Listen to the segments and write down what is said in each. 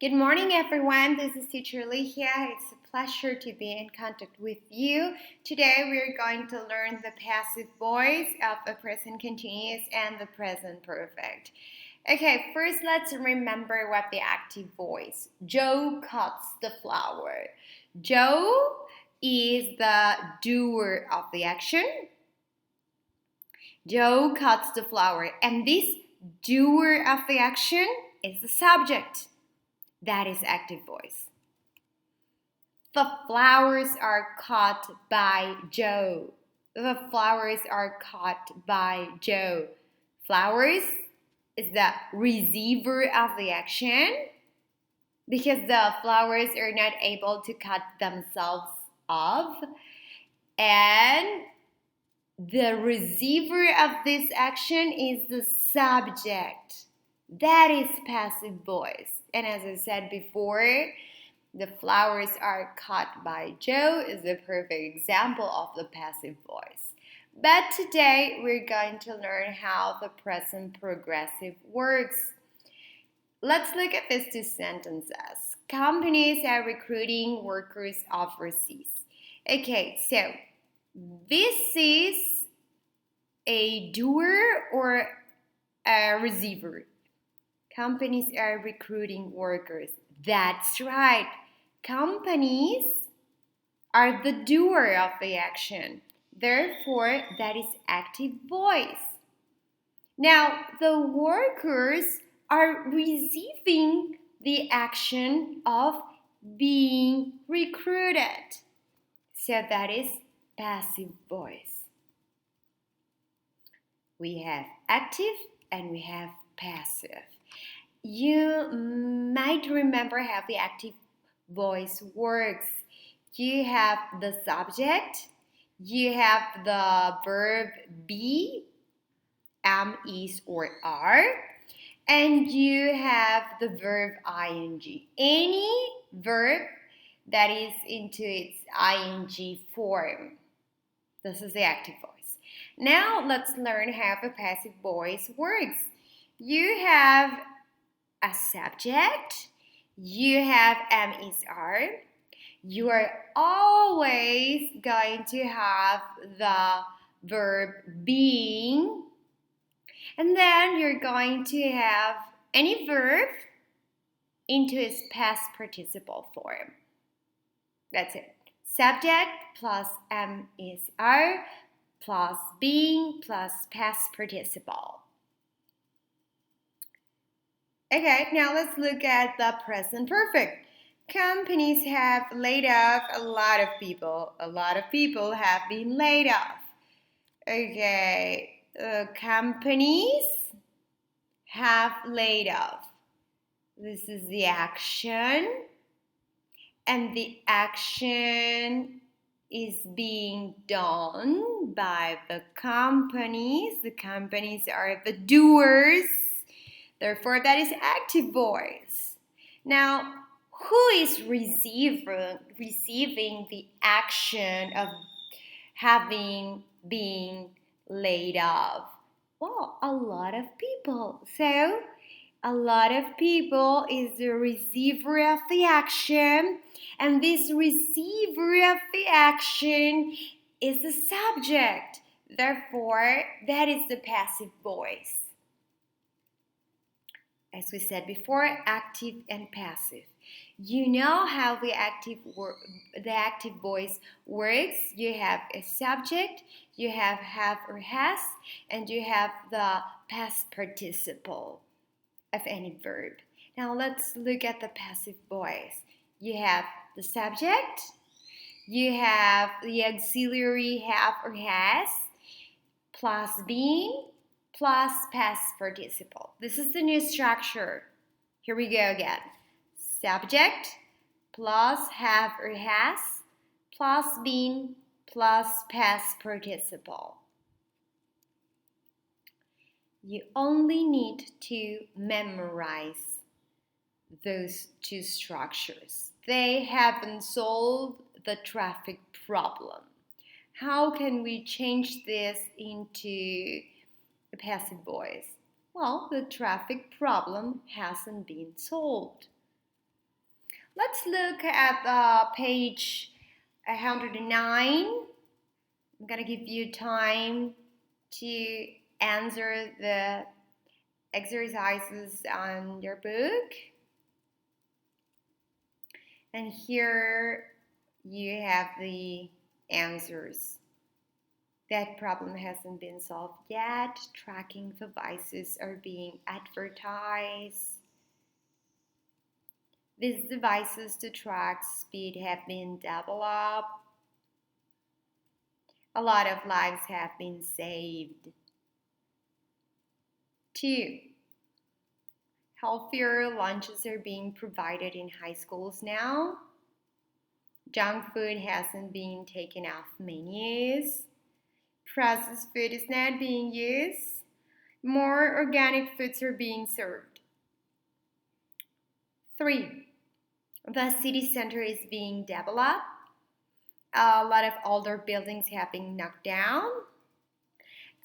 Good morning, everyone. This is Teacher Lee here. It's a pleasure to be in contact with you. Today, we're going to learn the passive voice of the present continuous and the present perfect. Okay, first let's remember what the active voice. Joe cuts the flower. Joe is the doer of the action. Joe cuts the flower, and this doer of the action is the subject. That is active voice. The flowers are cut by Joe. The flowers are cut by Joe. Flowers is the receiver of the action because the flowers are not able to cut themselves off. And the receiver of this action is the subject. That is passive voice. And as I said before, the flowers are cut by Joe is a perfect example of the passive voice. But today we're going to learn how the present progressive works. Let's look at these two sentences. Companies are recruiting workers overseas. Okay, so this is a doer or a receiver. Companies are recruiting workers. That's right. Companies are the doer of the action. Therefore, that is active voice. Now, the workers are receiving the action of being recruited. So that is passive voice. We have active and we have passive. You might remember how the active voice works. You have the subject, you have the verb be, am, is, or are, and you have the verb ing. Any verb that is into its ing form. This is the active voice. Now let's learn how the passive voice works. You have a subject, you have am, is, are. You are always going to have the verb being, and then you're going to have any verb into its past participle form. That's it. Subject plus am, is, are plus being plus past participle. Okay, now let's look at the present perfect. Companies have laid off a lot of people. A lot of people have been laid off. Okay, companies have laid off. This is the action. And the action is being done by the companies. The companies are the doers. Therefore, that is active voice. Now, who is receiving the action of having been laid off? Well, a lot of people. So, a lot of people is the receiver of the action, and this receiver of the action is the subject. Therefore, that is the passive voice. As we said before, active and passive. You know how the active voice works. You have a subject, you have or has, and you have the past participle of any verb. Now let's look at the passive voice. You have the subject, you have the auxiliary have or has, plus being, plus past participle. This is the new structure. Here we go again. Subject plus have or has plus been plus past participle. You only need to memorize those two structures. They haven't solved the traffic problem. How can we change this into a passive voice? Well, the traffic problem hasn't been solved. Let's look at page 109. I'm gonna give you time to answer the exercises on your book. And here you have the answers. That problem hasn't been solved yet. Tracking devices are being advertised. These devices to track speed have been developed. A lot of lives have been saved. 2. Healthier lunches are being provided in high schools now. Junk food hasn't been taken off menus. Processed food is not being used. More organic foods are being served. 3. The city center is being developed. A lot of older buildings have been knocked down.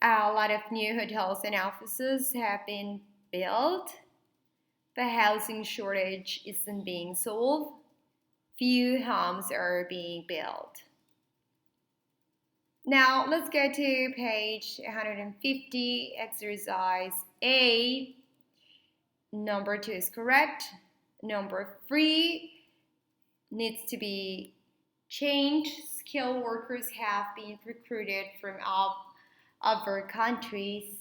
A lot of new hotels and offices have been built. The housing shortage isn't being solved. Few homes are being built. Now let's go to page 150, exercise A. Number 2 is correct. Number 3 needs to be changed. Skilled workers have been recruited from other countries.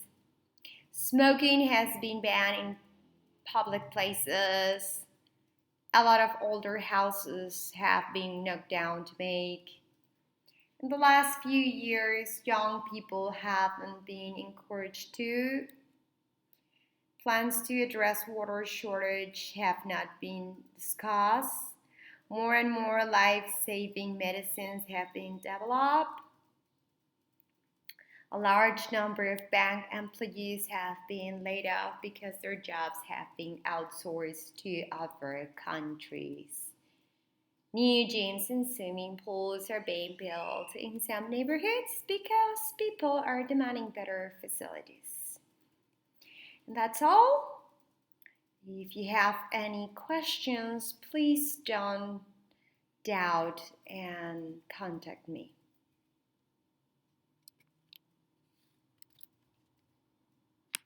Smoking has been banned in public places. A lot of older houses have been knocked down to make. In the last few years, young people haven't been encouraged to. Plans to address water shortage have not been discussed. More and more life-saving medicines have been developed. A large number of bank employees have been laid off because their jobs have been outsourced to other countries. New gyms and swimming pools are being built in some neighborhoods because people are demanding better facilities. And that's all. If you have any questions, please don't doubt and contact me.